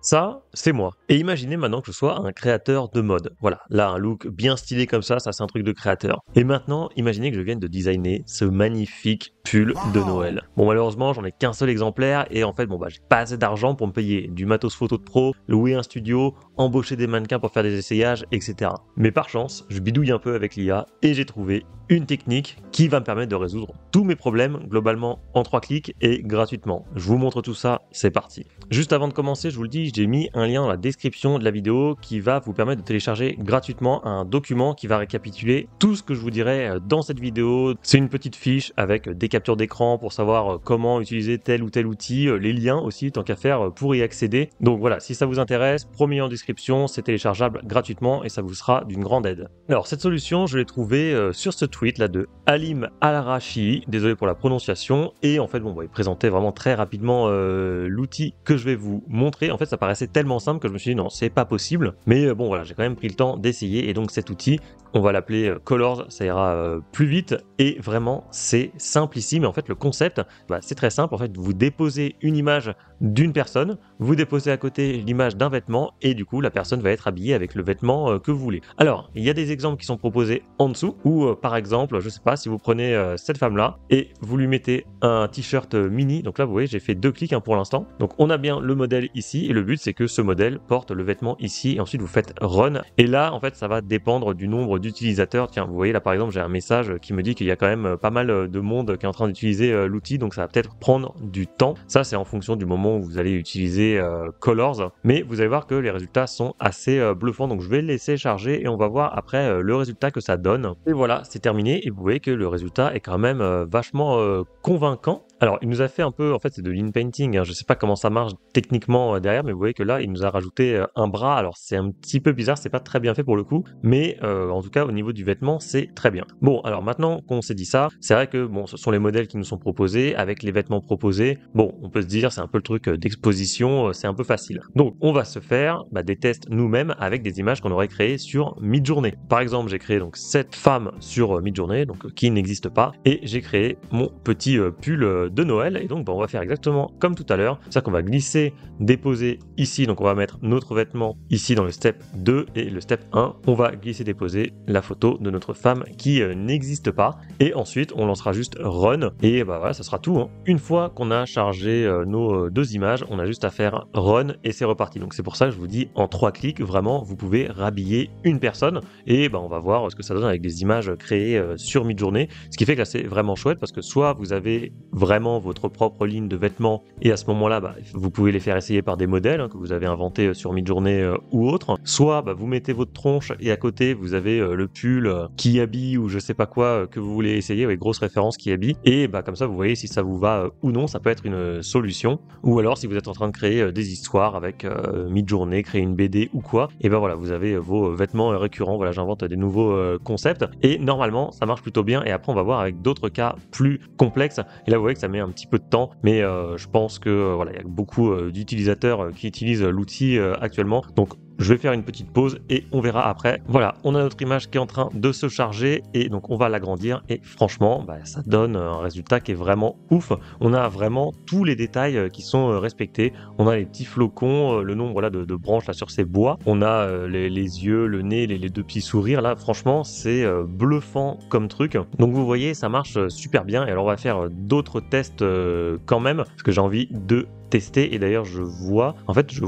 Ça, c'est moi. Et imaginez maintenant que je sois un créateur de mode. Voilà, là, un look bien stylé comme ça c'est un truc de créateur. Et maintenant, imaginez que je vienne de designer ce magnifique pull de Noël. Bon, malheureusement, j'en ai qu'un seul exemplaire et en fait, j'ai pas assez d'argent pour me payer du matos photo de pro, louer un studio, embaucher des mannequins pour faire des essayages, etc. Mais par chance, je bidouille un peu avec l'IA et j'ai trouvé une technique qui va me permettre de résoudre tous mes problèmes globalement en 3 clics et gratuitement. Je vous montre tout ça, c'est parti. Juste avant de commencer, je vous le dis, j'ai mis un lien dans la description de la vidéo qui va vous permettre de télécharger gratuitement un document qui va récapituler tout ce que je vous dirai dans cette vidéo. C'est une petite fiche avec des captures d'écran pour savoir comment utiliser tel ou tel outil, les liens aussi tant qu'à faire pour y accéder. Donc voilà, si ça vous intéresse, premier lien en description, c'est téléchargeable gratuitement et ça vous sera d'une grande aide. Alors cette solution, je l'ai trouvée sur ce tweet là de Halim Al-Arashi, désolé pour la prononciation, et en fait il présentait vraiment très rapidement l'outil que je vais vous montrer. En fait ça paraissait tellement simple que je me suis dit non, c'est pas possible, mais bon voilà, j'ai quand même pris le temps d'essayer et donc cet outil, on va l'appeler Colors, ça ira plus vite et vraiment c'est simplissime. Et en fait le concept, c'est très simple. En fait vous déposez une image d'une personne, vous déposez à côté l'image d'un vêtement et du coup la personne va être habillée avec le vêtement que vous voulez. Alors il y a des exemples qui sont proposés en dessous où par exemple, je sais pas, si vous prenez cette femme là et vous lui mettez un t-shirt mini, donc là vous voyez j'ai fait 2 clics pour l'instant, donc on a bien le modèle ici et le but c'est que ce modèle porte le vêtement ici et ensuite vous faites run et là en fait ça va dépendre du nombre d'utilisateurs. Tiens, vous voyez là par exemple j'ai un message qui me dit qu'il y a quand même pas mal de monde qui est en train d'utiliser l'outil, donc ça va peut-être prendre du temps. Ça c'est en fonction du moment où vous allez utiliser Colors, mais vous allez voir que les résultats sont assez bluffants, donc je vais le laisser charger et on va voir après le résultat que ça donne. Et voilà, c'est terminé et vous voyez que le résultat est quand même vachement convaincant. Alors, il nous a fait un peu, en fait, c'est de l'inpainting, hein. Je sais pas comment ça marche techniquement derrière, mais vous voyez que là, il nous a rajouté un bras. Alors, c'est un petit peu bizarre, c'est pas très bien fait pour le coup, mais en tout cas, au niveau du vêtement, c'est très bien. Bon, alors maintenant qu'on s'est dit ça, c'est vrai que bon, ce sont les modèles qui nous sont proposés avec les vêtements proposés. Bon, on peut se dire, c'est un peu le truc d'exposition, c'est un peu facile. Donc, on va se faire des tests nous-mêmes avec des images qu'on aurait créées sur Midjourney. Par exemple, j'ai créé donc cette femme sur Midjourney, donc qui n'existe pas, et j'ai créé mon petit pull de Noël et donc on va faire exactement comme tout à l'heure, c'est-à-dire qu'on va glisser, déposer ici, donc on va mettre notre vêtement ici dans le step 2 et le step 1, on va glisser, déposer la photo de notre femme qui n'existe pas et ensuite on lancera juste run et voilà, ça sera tout, hein. Une fois qu'on a chargé nos 2 images, on a juste à faire run et c'est reparti. Donc c'est pour ça que je vous dis en 3 clics, vraiment vous pouvez rhabiller une personne et on va voir ce que ça donne avec des images créées sur Midjourney, ce qui fait que là c'est vraiment chouette parce que soit vous avez vraiment votre propre ligne de vêtements et à ce moment-là vous pouvez les faire essayer par des modèles que vous avez inventés sur Midjourney ou autre, soit vous mettez votre tronche et à côté vous avez le pull qui habille ou je sais pas quoi que vous voulez essayer avec grosse référence qui habille et comme ça vous voyez si ça vous va ou non, ça peut être une solution. Ou alors si vous êtes en train de créer des histoires avec Midjourney, créer une BD ou quoi, et voilà, vous avez vos vêtements récurrents. Voilà, j'invente des nouveaux concepts et normalement ça marche plutôt bien et après on va voir avec d'autres cas plus complexes et là vous voyez que ça met un petit peu de temps, mais je pense que il y a beaucoup d'utilisateurs qui utilisent l'outil actuellement, donc je vais faire une petite pause et on verra après. Voilà, on a notre image qui est en train de se charger et donc on va l'agrandir et franchement, ça donne un résultat qui est vraiment ouf. On a vraiment tous les détails qui sont respectés. On a les petits flocons, le nombre de branches là sur ces bois. On a les yeux, le nez, les 2 petits sourires là. Franchement, c'est bluffant comme truc. Donc vous voyez, ça marche super bien. Et alors on va faire d'autres tests quand même parce que j'ai envie de tester et d'ailleurs je vois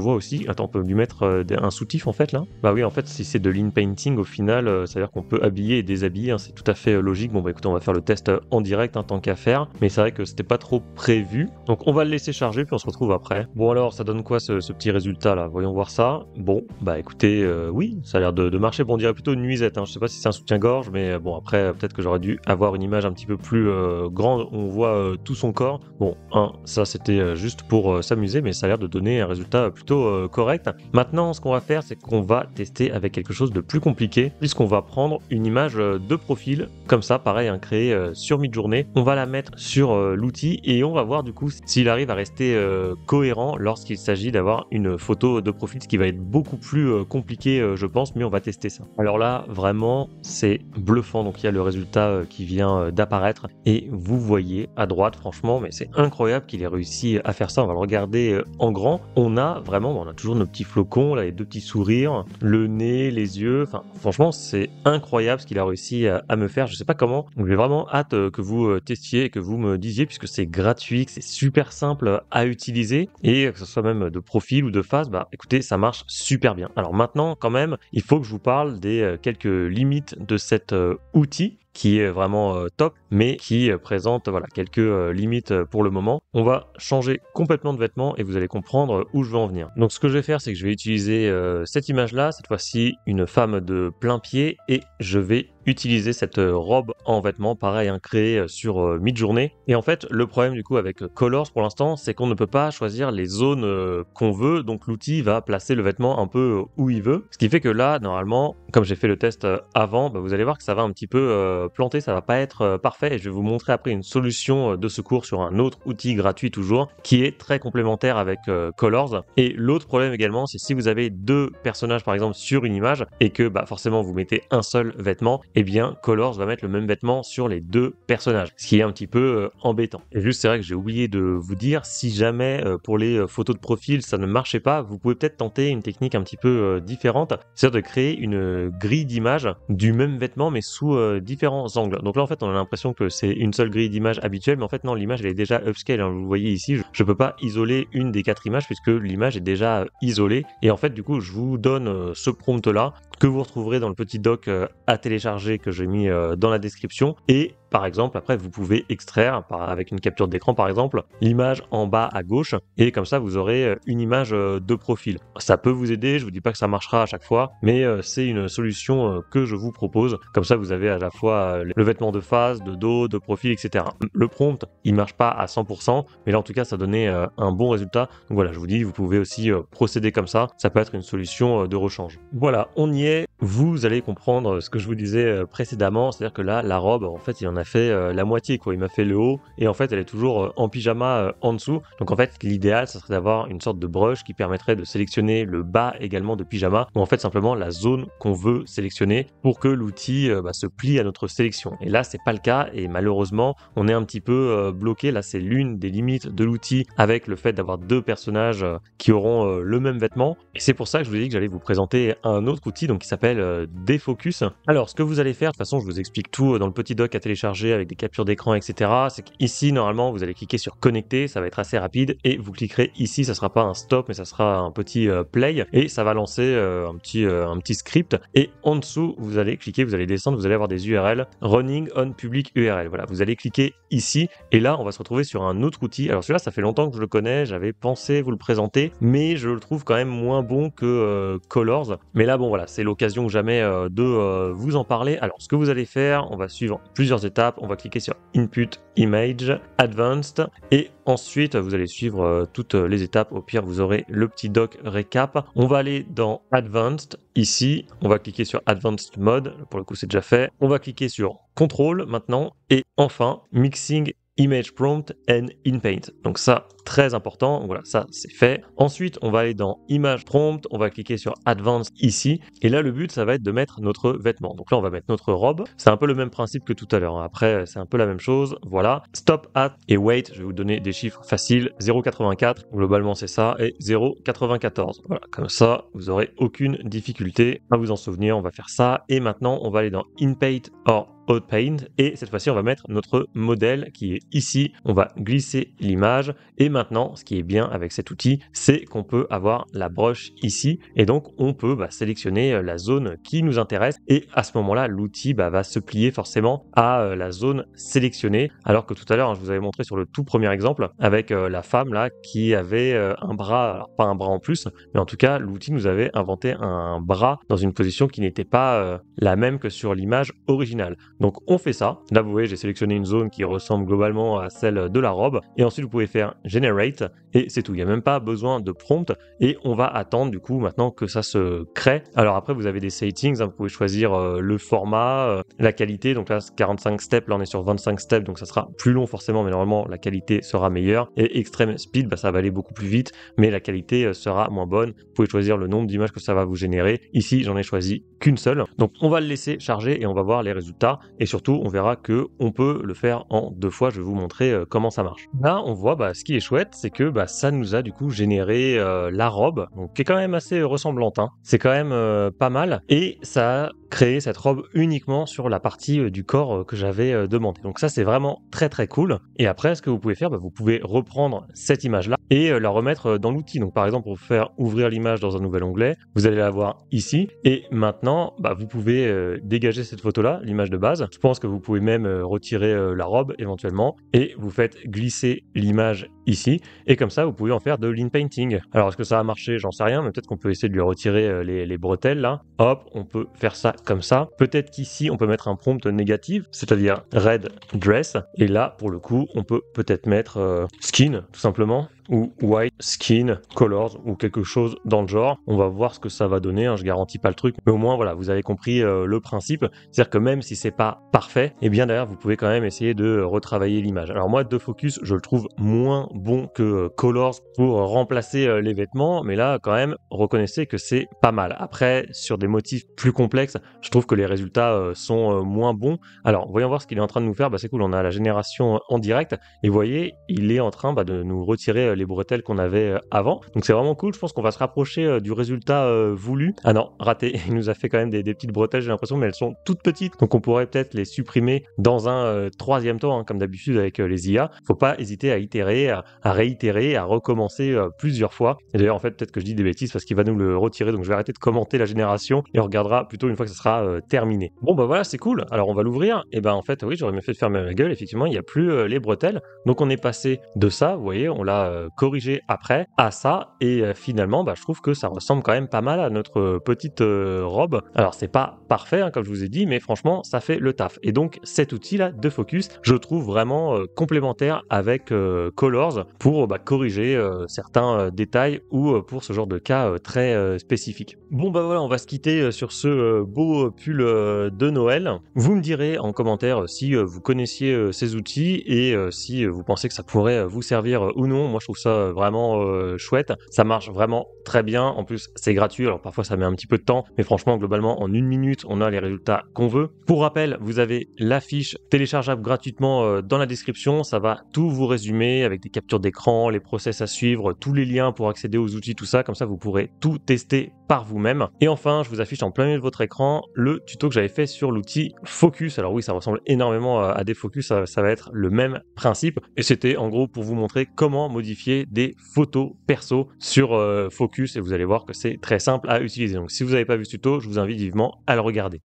aussi, attends, on peut lui mettre un soutif en fait là. Oui, en fait si c'est de l'inpainting au final ça veut dire qu'on peut habiller et déshabiller, hein, c'est tout à fait logique. Bon écoutez, on va faire le test en direct tant qu'à faire, mais c'est vrai que c'était pas trop prévu, donc on va le laisser charger puis on se retrouve après. Bon alors ça donne quoi ce petit résultat là, voyons voir ça. Bon écoutez, oui ça a l'air de marcher. Bon, on dirait plutôt une nuisette, hein. Je sais pas si c'est un soutien-gorge, mais bon après peut-être que j'aurais dû avoir une image un petit peu plus grande, on voit tout son corps. Bon, ça c'était juste pour s'amuser, mais ça a l'air de donner un résultat plutôt correct. Maintenant, ce qu'on va faire, c'est qu'on va tester avec quelque chose de plus compliqué, puisqu'on va prendre une image de profil, comme ça, pareil, créée sur Midjourney. On va la mettre sur l'outil et on va voir du coup s'il arrive à rester cohérent lorsqu'il s'agit d'avoir une photo de profil, ce qui va être beaucoup plus compliqué, je pense, mais on va tester ça. Alors là, vraiment, c'est bluffant. Donc il y a le résultat qui vient d'apparaître et vous voyez à droite, franchement, mais c'est incroyable qu'il ait réussi à faire ça. On va le regardez en grand, on a toujours nos petits flocons, là, les deux petits sourires, le nez, les yeux. Enfin, franchement, c'est incroyable ce qu'il a réussi à me faire. Je sais pas comment. Donc, j'ai vraiment hâte que vous testiez et que vous me disiez, puisque c'est gratuit, que c'est super simple à utiliser et que ce soit même de profil ou de face, bah écoutez, ça marche super bien. Alors maintenant, quand même, il faut que je vous parle des quelques limites de cet outil qui est vraiment top, mais qui présente quelques limites pour le moment. On va changer complètement de vêtements et vous allez comprendre où je veux en venir. Donc ce que je vais faire, c'est que je vais utiliser cette image-là, cette fois-ci une femme de plein pied, et je vais utiliser cette robe en vêtements, pareil, créée sur Midjourney. Et en fait, le problème du coup avec Colors pour l'instant, c'est qu'on ne peut pas choisir les zones qu'on veut, donc l'outil va placer le vêtement un peu où il veut. Ce qui fait que là, normalement, comme j'ai fait le test avant, vous allez voir que ça va un petit peu planter, ça va pas être parfait, et je vais vous montrer après une solution de secours sur un autre outil gratuit toujours, qui est très complémentaire avec Colors. Et l'autre problème également, c'est si vous avez deux personnages par exemple sur une image, et que forcément vous mettez un seul vêtement, eh bien Colors va mettre le même vêtement sur les deux personnages, ce qui est un petit peu embêtant. Et juste, c'est vrai que j'ai oublié de vous dire, si jamais pour les photos de profil ça ne marchait pas, vous pouvez peut-être tenter une technique un petit peu différente, c'est-à-dire de créer une grille d'image du même vêtement mais sous différents angles. Donc là en fait on a l'impression que c'est une seule grille d'image habituelle, mais en fait non, l'image elle est déjà upscale, hein. Vous le voyez ici, je peux pas isoler une des 4 images puisque l'image est déjà isolée, et en fait du coup je vous donne ce prompt là que vous retrouverez dans le petit doc à télécharger que j'ai mis dans la description. Et par exemple, après, vous pouvez extraire avec une capture d'écran, par exemple, l'image en bas à gauche, et comme ça, vous aurez une image de profil. Ça peut vous aider, je vous dis pas que ça marchera à chaque fois, mais c'est une solution que je vous propose. Comme ça, vous avez à la fois le vêtement de face, de dos, de profil, etc. Le prompt, il marche pas à 100%, mais là, en tout cas, ça donnait un bon résultat. Donc voilà, je vous dis, vous pouvez aussi procéder comme ça. Ça peut être une solution de rechange. Voilà, on y est. Vous allez comprendre ce que je vous disais précédemment, c'est-à-dire que là, la robe, en fait, il en a fait la moitié, quoi. Il m'a fait le haut, et en fait, elle est toujours en pyjama en dessous. Donc en fait, l'idéal, ça serait d'avoir une sorte de brush qui permettrait de sélectionner le bas également de pyjama, ou en fait simplement la zone qu'on veut sélectionner pour que l'outil se plie à notre sélection. Et là, c'est pas le cas, et malheureusement, on est un petit peu bloqué. Là, c'est l'une des limites de l'outil avec le fait d'avoir deux personnages qui auront le même vêtement. Et c'est pour ça que je vous ai dit que j'allais vous présenter un autre outil donc qui s'appelle Defocus. Alors, ce que vous allez faire, de toute façon, je vous explique tout dans le petit doc à télécharger avec des captures d'écran, etc. C'est qu'ici, normalement, vous allez cliquer sur connecter, ça va être assez rapide, et vous cliquerez ici, ça sera pas un stop, mais ça sera un petit play, et ça va lancer un petit script. Et en dessous, vous allez cliquer, vous allez descendre, vous allez avoir des URL, running on public URL. Voilà, vous allez cliquer ici, et là, on va se retrouver sur un autre outil. Alors celui-là, ça fait longtemps que je le connais, j'avais pensé vous le présenter, mais je le trouve quand même moins bon que Colors. Mais là, bon, voilà, c'est l'occasion jamais de vous en parler. Alors, ce que vous allez faire, on va suivre plusieurs étapes. On va cliquer sur Input Image Advanced, et ensuite, vous allez suivre toutes les étapes. Au pire, vous aurez le petit doc récap. On va aller dans Advanced. Ici, on va cliquer sur Advanced Mode. Pour le coup, c'est déjà fait. On va cliquer sur Control maintenant. Et enfin, Mixing Image Prompt and in Paint. Donc ça, très important. Donc voilà, ça c'est fait. Ensuite, on va aller dans Image Prompt, on va cliquer sur Advanced ici. Et là, le but, ça va être de mettre notre vêtement. Donc là, on va mettre notre robe. C'est un peu le même principe que tout à l'heure. Après, c'est un peu la même chose. Voilà. Stop at et wait. Je vais vous donner des chiffres faciles. 0,84. Globalement, c'est ça. Et 0,94. Voilà. Comme ça, vous aurez aucune difficulté à vous en souvenir. On va faire ça. Et maintenant, on va aller dans In Paint or Outpaint, et cette fois-ci on va mettre notre modèle qui est ici, on va glisser l'image, et maintenant ce qui est bien avec cet outil, c'est qu'on peut avoir la broche ici, et donc on peut sélectionner la zone qui nous intéresse, et à ce moment-là l'outil va se plier forcément à la zone sélectionnée, alors que tout à l'heure je vous avais montré sur le tout premier exemple avec la femme là qui avait un bras, alors pas un bras en plus, mais en tout cas l'outil nous avait inventé un bras dans une position qui n'était pas la même que sur l'image originale. Donc on fait ça. Là vous voyez, j'ai sélectionné une zone qui ressemble globalement à celle de la robe, et ensuite vous pouvez faire Generate, et c'est tout. Il n'y a même pas besoin de prompt, et on va attendre du coup maintenant que ça se crée. Alors après vous avez des settings, vous pouvez choisir le format, la qualité. Donc là c'est 45 steps, là on est sur 25 steps, donc ça sera plus long forcément, mais normalement la qualité sera meilleure. Et Extreme Speed, ça va aller beaucoup plus vite, mais la qualité sera moins bonne. Vous pouvez choisir le nombre d'images que ça va vous générer. Ici j'en ai choisi qu'une seule, donc on va le laisser charger et on va voir les résultats. Et surtout, on verra que on peut le faire en 2 fois. Je vais vous montrer comment ça marche. Là, on voit ce qui est chouette, c'est que ça nous a du coup généré la robe, donc qui est quand même assez ressemblante, hein. C'est quand même pas mal. Et ça a créé cette robe uniquement sur la partie du corps que j'avais demandé. Donc ça, c'est vraiment très très cool. Et après, ce que vous pouvez faire, vous pouvez reprendre cette image-là et la remettre dans l'outil. Donc par exemple, pour faire ouvrir l'image dans un nouvel onglet, vous allez la voir ici. Et maintenant, vous pouvez dégager cette photo-là, l'image de base. Je pense que vous pouvez même retirer la robe éventuellement et vous faites glisser l'image ici. Et comme ça, vous pouvez en faire de l'inpainting. Alors, est-ce que ça va marcher? J'en sais rien, mais peut-être qu'on peut essayer de lui retirer les bretelles là. Hop, on peut faire ça comme ça. Peut-être qu'ici, on peut mettre un prompt négatif, c'est-à-dire red dress. Et là, pour le coup, on peut peut-être mettre skin, tout simplement, ou white skin colors ou quelque chose dans le genre. On va voir ce que ça va donner, hein, je garantis pas le truc, mais au moins voilà, vous avez compris le principe. C'est-à-dire que même si c'est pas parfait, et bien derrière vous pouvez quand même essayer de retravailler l'image. Alors moi, de focus, je le trouve moins bon que colors pour remplacer les vêtements, mais là quand même reconnaissez que c'est pas mal. Après, sur des motifs plus complexes, je trouve que les résultats sont moins bons. Alors voyons voir ce qu'il est en train de nous faire. C'est cool, on a la génération en direct et vous voyez, il est en train de nous retirer les bretelles qu'on avait avant. Donc c'est vraiment cool, je pense qu'on va se rapprocher du résultat voulu. Ah non, raté, il nous a fait quand même des petites bretelles, j'ai l'impression, mais elles sont toutes petites, donc on pourrait peut-être les supprimer dans un troisième temps, hein, comme d'habitude avec les IA. Faut pas hésiter à itérer, à réitérer, à recommencer plusieurs fois. Et d'ailleurs, en fait, peut-être que je dis des bêtises parce qu'il va nous le retirer, donc je vais arrêter de commenter la génération et on regardera plutôt une fois que ça sera terminé. Bon voilà, c'est cool. Alors on va l'ouvrir, et en fait, oui, j'aurais mieux fait de fermer ma gueule, effectivement, il n'y a plus les bretelles. Donc on est passé de ça, vous voyez, on l'a corrigé après à ça et finalement je trouve que ça ressemble quand même pas mal à notre petite robe. Alors c'est pas parfait, hein, comme je vous ai dit, mais franchement ça fait le taf. Et donc cet outil là de focus, je trouve vraiment complémentaire avec Colors pour corriger certains détails ou pour ce genre de cas très spécifiques. Bon voilà, on va se quitter sur ce beau pull de Noël. Vous me direz en commentaire si vous connaissiez ces outils et si vous pensez que ça pourrait vous servir ou non. Moi je trouve ça vraiment chouette, ça marche vraiment très bien, en plus c'est gratuit, alors parfois ça met un petit peu de temps, mais franchement globalement en 1 minute on a les résultats qu'on veut. Pour rappel, vous avez la fiche téléchargeable gratuitement dans la description, ça va tout vous résumer avec des captures d'écran, les process à suivre, tous les liens pour accéder aux outils, tout ça, comme ça vous pourrez tout tester par vous-même. Et enfin, je vous affiche en plein milieu de votre écran le tuto que j'avais fait sur l'outil Focus. Alors oui, ça ressemble énormément à des Focus, ça va être le même principe, et c'était en gros pour vous montrer comment modifier des photos perso sur Focus, et vous allez voir que c'est très simple à utiliser. Donc si vous n'avez pas vu ce tuto, je vous invite vivement à le regarder.